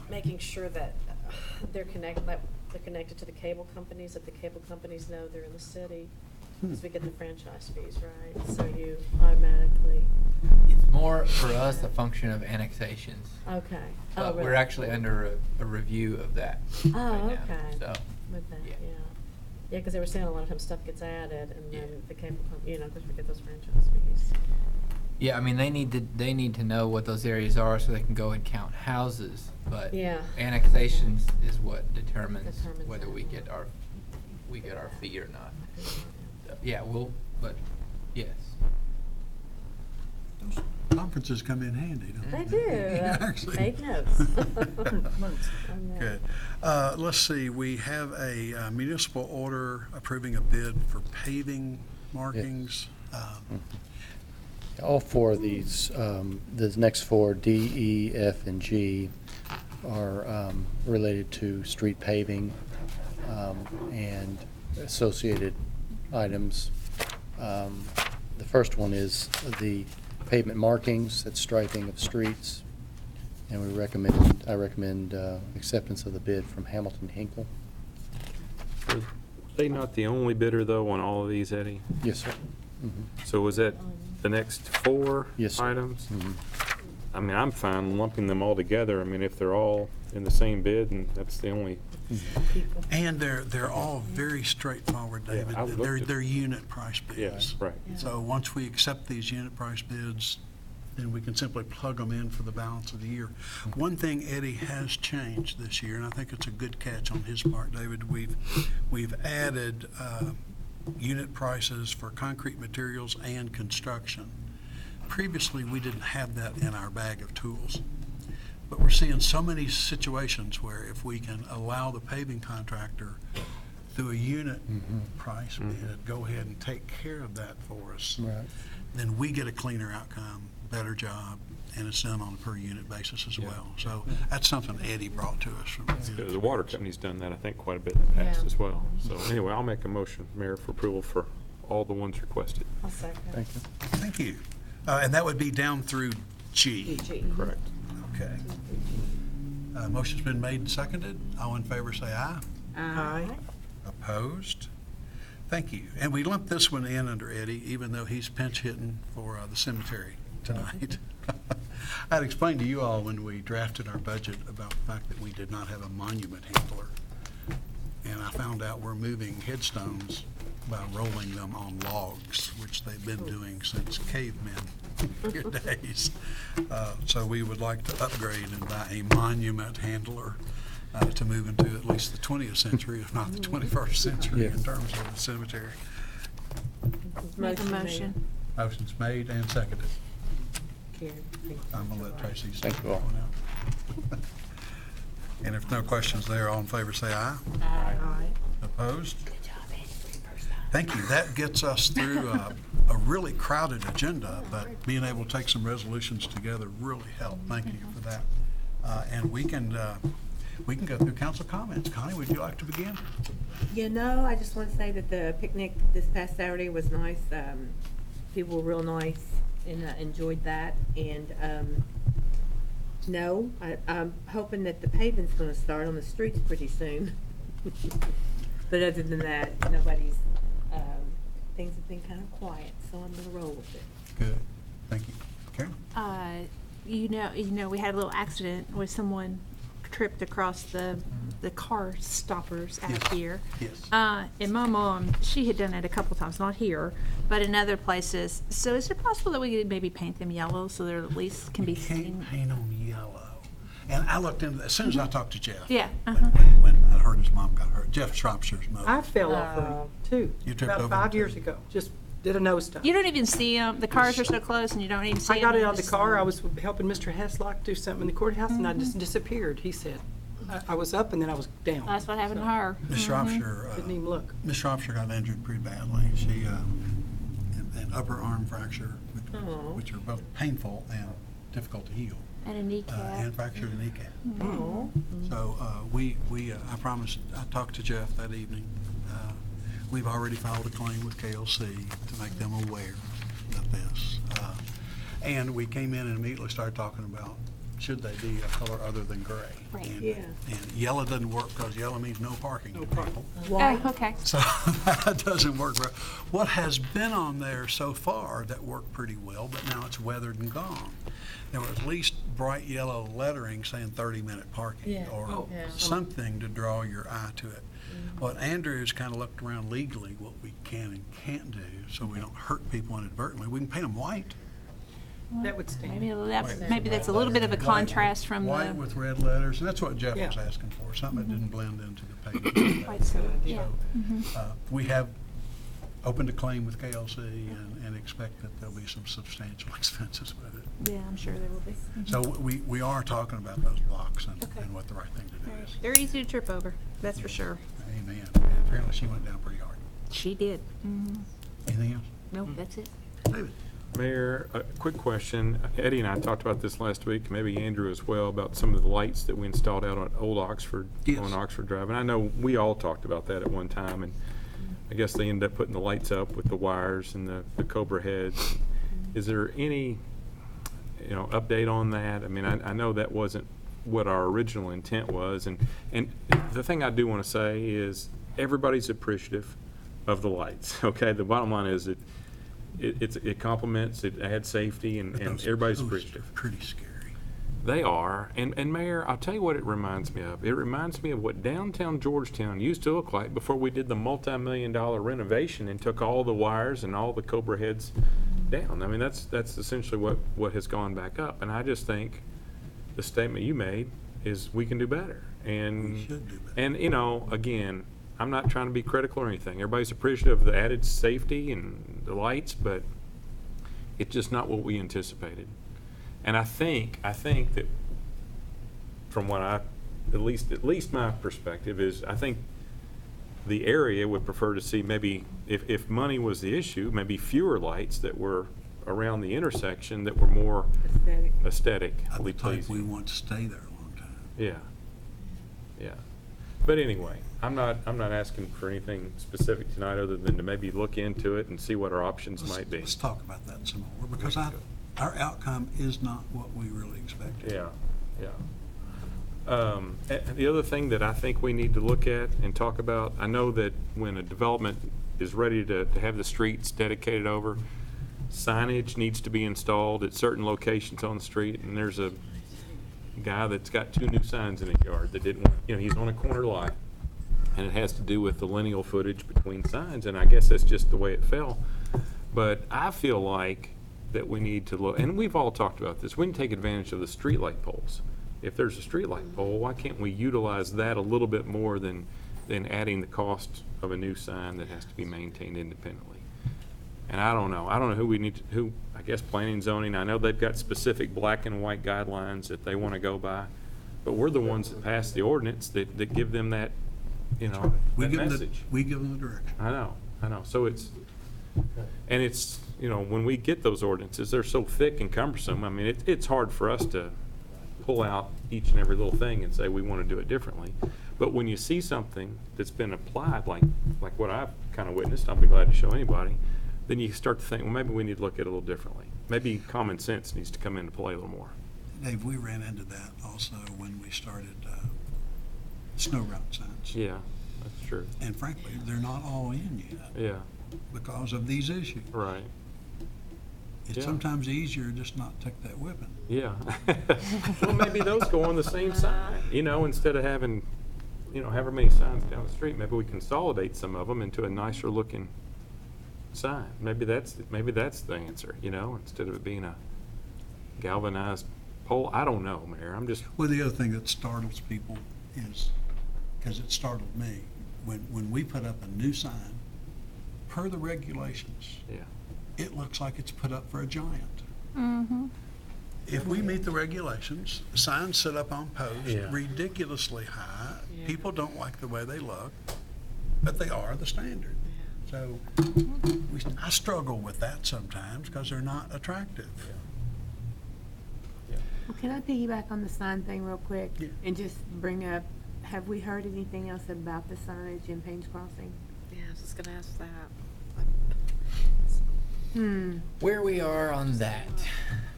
making sure that they're connected to the cable companies, that the cable companies know they're in the city, because we get the franchise fees, right? So you automatically, It's more for us a function of annexations. okay. But we're really? actually under a review of that Oh, right now. okay. So, With that, yeah. yeah. Yeah, because they were saying a lot of times stuff gets added, and Yeah. then the cable company, because we get those franchise fees. yeah, I mean, they need to know what those areas are so they can go and count houses. But Yeah. annexations is what determines Determines whether that. we get our fee or not. So, yeah, but yes. Those conferences come in handy, don't They they? do. Actually. Take notes. Good. Let's see, we have a municipal order approving a bid for paving markings. All four of these, the next four, D, E, F, and G, are related to street paving and associated items. The first one is the pavement markings, that's striping of streets, and I recommend acceptance of the bid from Hamilton Hinkle. Are they not the only bidder, though, on all of these, Eddie? Yes, sir. So is that the next four Yes, sir. items? I mean, I'm fine lumping them all together. I mean, if they're all in the same bid, and that's the only, And they're all very straightforward, Yeah, David. I looked at- They're unit price bids. yes, right. So once we accept these unit price bids, then we can simply plug them in for the balance of the year. One thing Eddie has changed this year, and I think it's a good catch on his part, David, we've added unit prices for concrete materials and construction. Previously, we didn't have that in our bag of tools. But we're seeing so many situations where if we can allow the paving contractor through a unit price bid, go ahead and take care of that for us, Right. then we get a cleaner outcome, better job, and it's done on a per unit basis as well. So that's something Eddie brought to us from. The water company's done that, I think, quite a bit in the past Yeah. as well. So anyway, I'll make a motion, Mayor, for approval for all the ones requested. I'll second. Thank you. Thank you. And that would be down through G. Correct. Okay. Motion's been made and seconded. All in favor, say aye. Aye. Opposed? Thank you. And we lumped this one in under Eddie, even though he's pinch hitting for the cemetery tonight. I'd explained to you all when we drafted our budget about the fact that we did not have a monument handler. And I found out we're moving headstones by rolling them on logs, which they've been doing since cavemen days. So we would like to upgrade and buy a monument handler to move into at least the 20th century, if not the 21st century, in Yes. terms of the cemetery. Make a motion. Motion's made and seconded. Karen, I'm gonna let Tracy say Thank that you all. one out. And if no questions there, all in favor say aye. Aye. Opposed? Thank you. That gets us through a really crowded agenda, but being able to take some resolutions together really helped. Thank you for that. And we can go through council comments. Connie, would you like to begin? I just want to say that the picnic this past Saturday was nice. People were real nice and enjoyed that. And I'm hoping that the paving's going to start on the streets pretty soon. But other than that, nobody's, things have been kind of quiet, so I'm going to roll with it. Good. Thank you. Karen? you know, we had a little accident where someone tripped across the car stoppers out Yes. here. Yes. And my mom, she had done it a couple times, not here, but in other places. So is it possible that we could maybe paint them yellow so they're at least can be Can't seen? paint them yellow. And I looked into that, as soon as I talked to Jeff. Yeah, When I heard his mom got hurt, Jeff Shropshire's mother. I fell off of it too. You tripped over About it, 5 years too? ago, just did a nose dive. You don't even see them. The cars are so close and you don't even see them. I got out of the car, I was helping Mr. Heslock do something in the courthouse, and I just disappeared, he said. I was up and then I was down. That's what happened to her. Miss Shropshire, Didn't even look. Miss Shropshire got injured pretty badly. She, an upper arm fracture, which are both painful and difficult to heal. And a kneecap. And fractured a kneecap. Oh. So, I promised, I talked to Jeff that evening. We've already filed a claim with KLC to make them aware of this. And we came in and immediately started talking about, should they be a color other than gray? Right. And- Yeah. And yellow doesn't work because yellow means no parking to people. Oh, okay. So that doesn't work well. What has been on there so far that worked pretty well, but now it's weathered and gone. There was at least bright yellow lettering saying 30-minute parking Yeah. or Oh, yeah. something to draw your eye to it. But Andrew's kind of looked around legally what we can and can't do so we don't hurt people inadvertently. We can paint them white. That would stand. Maybe that's a little bit of a contrast from White the. with red letters, and that's what Jeff was Yeah. asking for, something that didn't blend into the pavement. White cement, yeah. We have opened a claim with KLC and expect that there'll be some substantial expenses with it. Yeah, I'm sure there will be. So we are talking about those blocks and Okay. what the right thing to do is. They're easy to trip over, that's for sure. Amen. Apparently she went down pretty hard. She did. Anything else? No, that's it. David? Mayor, a quick question. Eddie and I talked about this last week, maybe Andrew as well, about some of the lights that we installed out on Old Oxford, Yes. on Oxford Drive. And I know we all talked about that at one time, and I guess they ended up putting the lights up with the wires and the Cobra heads. Is there any, update on that? I mean, I know that wasn't what our original intent was, and the thing I do want to say is everybody's appreciative of the lights, okay? The bottom line is it complements, it adds safety, and everybody's Those appreciative. are pretty scary. They are, and Mayor, I'll tell you what it reminds me of. It reminds me of what downtown Georgetown used to look like before we did the multi-million-dollar renovation and took all the wires and all the Cobra heads down. I mean, that's essentially what has gone back up, and I just think the statement you made is we can do better. And We should do better. And again, I'm not trying to be critical or anything. Everybody's appreciative of the added safety and the lights, but it's just not what we anticipated. And I think that from what at least my perspective is, I think the area would prefer to see maybe, if money was the issue, maybe fewer lights that were around the intersection that were more aesthetically The type pleasing. we want to stay there a long time. Yeah. But anyway, I'm not asking for anything specific tonight other than to maybe look into it and see what our options might be. Let's talk about that some more, because our outcome is not what we really expected. Yeah. The other thing that I think we need to look at and talk about, I know that when a development is ready to have the streets dedicated over, signage needs to be installed at certain locations on the street, and there's a guy that's got 2 new signs in his yard that didn't, he's on a corner lot, and it has to do with the lineal footage between signs, and I guess that's just the way it fell. But I feel like that we need to look, and we've all talked about this, we can take advantage of the streetlight poles. If there's a streetlight pole, why can't we utilize that a little bit more than adding the cost of a new sign that has to be maintained independently? And I don't know who I guess planning and zoning, I know they've got specific black and white guidelines that they want to go by, but we're the ones that pass the ordinance that give them that, We that give them message. we give them the direction. I know. So it's, when we get those ordinances, they're so thick and cumbersome. I mean, it's hard for us to pull out each and every little thing and say we want to do it differently. But when you see something that's been applied, like what I've kind of witnessed, I'll be glad to show anybody, then you start to think, well, maybe we need to look at it a little differently. Maybe common sense needs to come into play a little more. Dave, we ran into that also when we started snow route signs. Yeah, that's true. And frankly, they're not all in yet Yeah, because of these issues. right. It's Yeah. sometimes easier just not take that whipping. Yeah. Well, maybe those go on the same sign, instead of having, however many signs down the street, maybe we consolidate some of them into a nicer looking sign. Maybe that's the answer, instead of it being a galvanized pole. I don't know, Mayor. I'm just, Well, the other thing that startles people is, because it startled me, when we put up a new sign, per the regulations, yeah. it looks like it's put up for a giant. Mm-hmm. If we meet the regulations, signs sit up on posts Yeah. ridiculously high. People don't like the way they look, but they are the standard. So I struggle with that sometimes because they're not attractive. Well, can I piggyback on the sign thing real quick? Yeah. And just bring up, have we heard anything else about the signage in Payne's Crossing? Yeah, I was just gonna ask that. Where we are on that?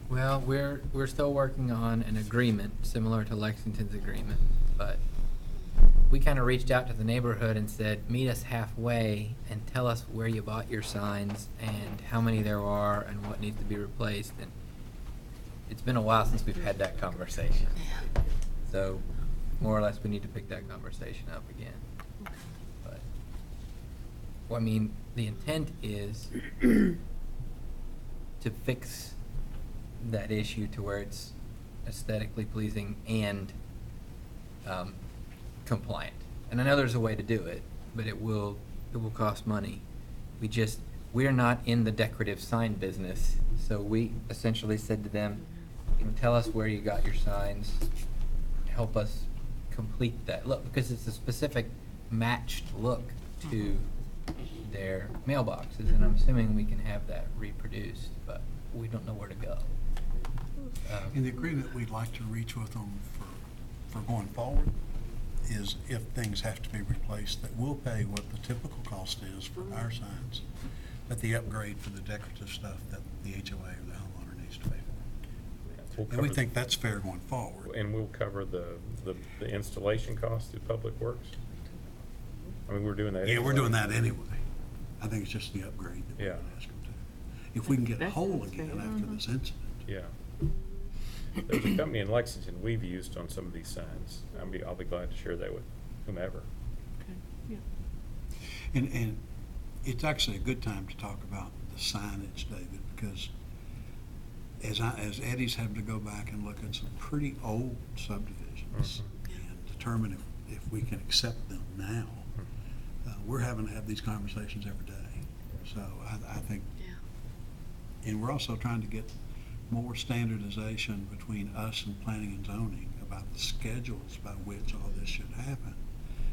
Well, we're still working on an agreement similar to Lexington's agreement, but we kind of reached out to the neighborhood and said, meet us halfway and tell us where you bought your signs and how many there are and what needs to be replaced. And it's been a while since we've had that conversation. So more or less we need to pick that conversation up again. But, well, I mean, the intent is to fix that issue to where it's aesthetically pleasing and compliant. And I know there's a way to do it, but it will cost money. We're not in the decorative sign business, so we essentially said to them, tell us where you got your signs, help us complete that look, because it's a specific matched look to their mailboxes, and I'm assuming we can have that reproduced, but we don't know where to go. In the agreement we'd like to reach with them for going forward is if things have to be replaced, that we'll pay what the typical cost is for our signs, but the upgrade for the decorative stuff that the HOA or the homeowner needs to pay for. And we think that's fair going forward. And we'll cover the installation cost through Public Works? I mean, we're doing that Yeah, anyway. we're doing that anyway. I think it's just the upgrade that we're Yeah. gonna ask them to. If we can get That whole sounds again fair. after this incident. Yeah. There's a company in Lexington we've used on some of these signs. I'll be glad to share that with whomever. And it's actually a good time to talk about the signage, David, because as Eddie's having to go back and look at some pretty old subdivisions and determine if we can accept them now, we're having to have these conversations every day. So I think, and we're also trying to get more standardization between us and planning and zoning about the schedules by which all this should happen.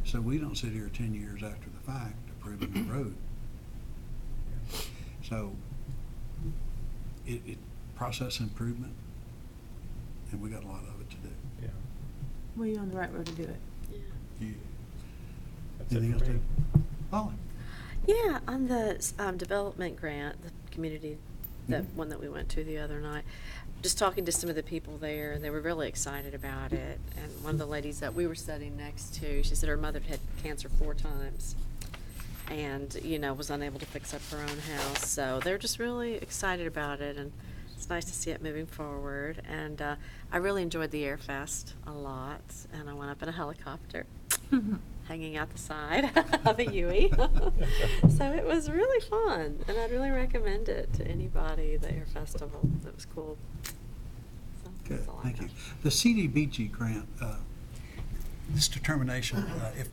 So we don't sit here 10 years after the fact approving the road. So it process improvement, and we got a lot of it to do. Yeah. Well, you're on the right road to do it. Yeah. That's Anything it else, for me. Dave? Holly? Yeah, on the development grant, the community, that one that we went to the other night, just talking to some of the people there, and they were really excited about it. And one of the ladies that we were sitting next to, she said her mother had cancer 4 times and, was unable to fix up her own house. So they're just really excited about it, and it's nice to see it moving forward. And I really enjoyed the Air Fest a lot, and I went up in a helicopter. Hanging out the side of a Huey. So it was really fun, and I'd really recommend it to anybody, the Air Festival. It was cool. So Good, that's all I thank you. got. The CDBG grant, this determination,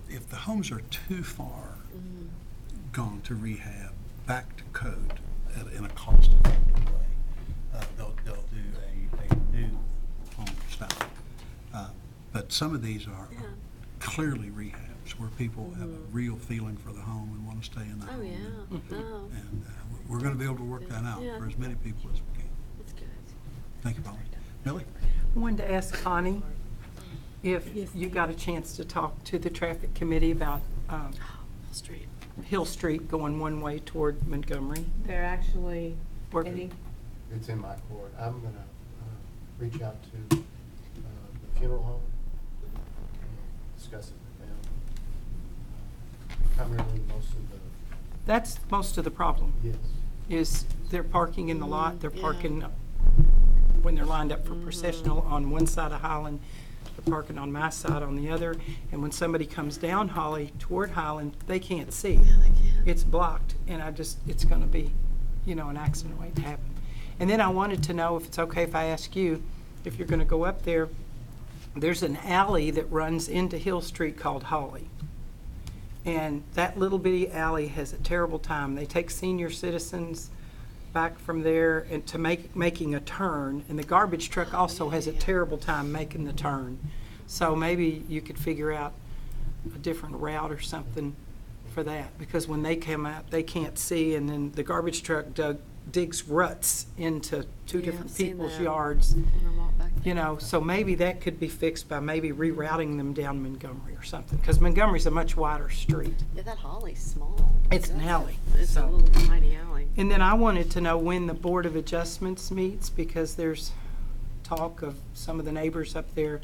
if the homes are too far gone to rehab, back to code in a cost-effective way, they'll do a new home style. But some of these are clearly rehabs where people have a real feeling for the home and want to stay in the home. Oh, yeah. Oh, And we're going to be able to work that out Yeah. for as many people as we can. that's good. Thank you, Polly. Millie? I wanted to ask Connie if you got a chance to talk to the traffic committee about Street. Hill Street going one way toward Montgomery. They're actually, Working. It's in my court. I'm gonna reach out to the funeral home, discuss it with them. Primarily, most of the, That's most of the problem. yes, is they're parking in the lot, they're parking when they're lined up for processional on one side of Highland, they're parking on my side on the other, and when somebody comes down Holly toward Highland, they can't see. Yeah, they can. It's blocked, and it's gonna be, an accident waiting to happen. And then I wanted to know if it's okay if I ask you, if you're gonna go up there, there's an alley that runs into Hill Street called Holly. And that little bitty alley has a terrible time. They take senior citizens back from there and to making a turn, and the garbage truck also has a terrible time making the turn. So maybe you could figure out a different route or something for that, because when they come out, they can't see, and then the garbage truck digs ruts into two different people's yards. So maybe that could be fixed by maybe rerouting them down Montgomery or something, because Montgomery's a much wider street. Yeah, that Holly's small. It's an alley. It's a so. little tiny alley. And then I wanted to know when the Board of Adjustments meets, because there's talk of some of the neighbors up there.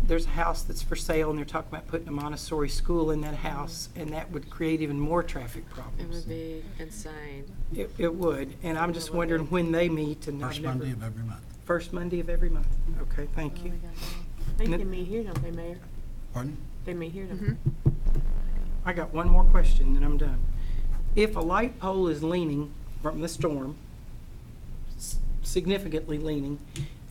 There's a house that's for sale, and they're talking about putting a Montessori school in that house, and that would create even more traffic problems. It would be insane. It would, and I'm just wondering when they meet. And First Monday of every month. First Monday of every month. Okay, thank you. I think they meet here, don't they, Mayor? Pardon? They meet here, don't they? I got one more question, and I'm done. If a light pole is leaning from the storm, significantly leaning,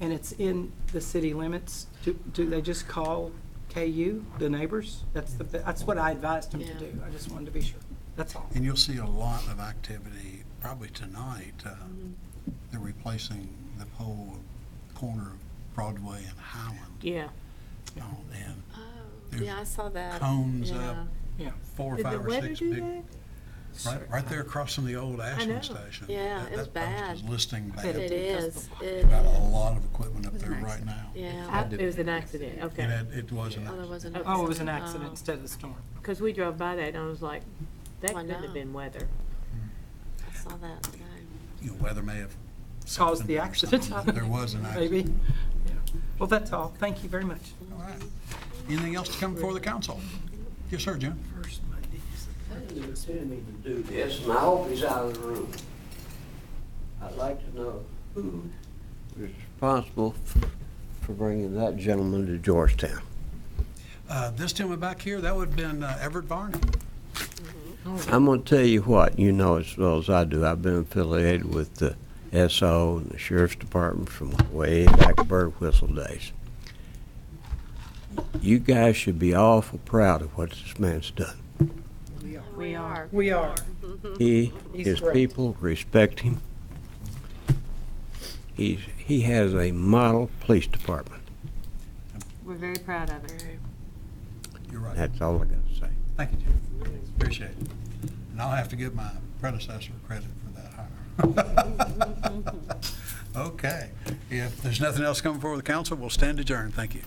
and it's in the city limits, do they just call KU, the neighbors? That's what I advised them to do. I just wanted to be sure. That's all. And you'll see a lot of activity probably tonight. They're replacing the pole corner of Broadway and Highland. Yeah. And Yeah, I saw that. cones Yeah. up, Yeah. 4 or Did the 5 or weather 6 do big. that? Right there across from the old know. Ashland station. Yeah, it was That bad. post is listing bad. It is. They've got a lot of equipment up there right now. Yeah. It was an accident, okay. It was an Oh, there accident. was an Oh, it was an accident. accident instead of the storm. Because we drove by that and I was like, that I couldn't know. have been weather. I saw that today. Weather may have Caused something the or accident. something. There was an accident. Maybe. Yeah. Well, that's all. Thank you very much. All right. Anything else to come before the council? Yes, sir, Jim. First Monday. Send me to do this, and I hope he's out of the room. I'd like to know who is responsible for bringing that gentleman to Georgetown. This gentleman back here, that would have been Everett Varney. I'm gonna tell you what, you know as well as I do, I've been affiliated with the SO and the Sheriff's Department from way back bird whistle days. You guys should be awful proud of what this man's done. We are. We are. He, He's his great. people respect him. He has a model police department. We're very proud of it. You're right. That's all I got to say. Thank you, Jim. Appreciate it. And I'll have to give my predecessor credit for that hire. Okay. If there's nothing else coming before the council, we'll stand adjourned. Thank you.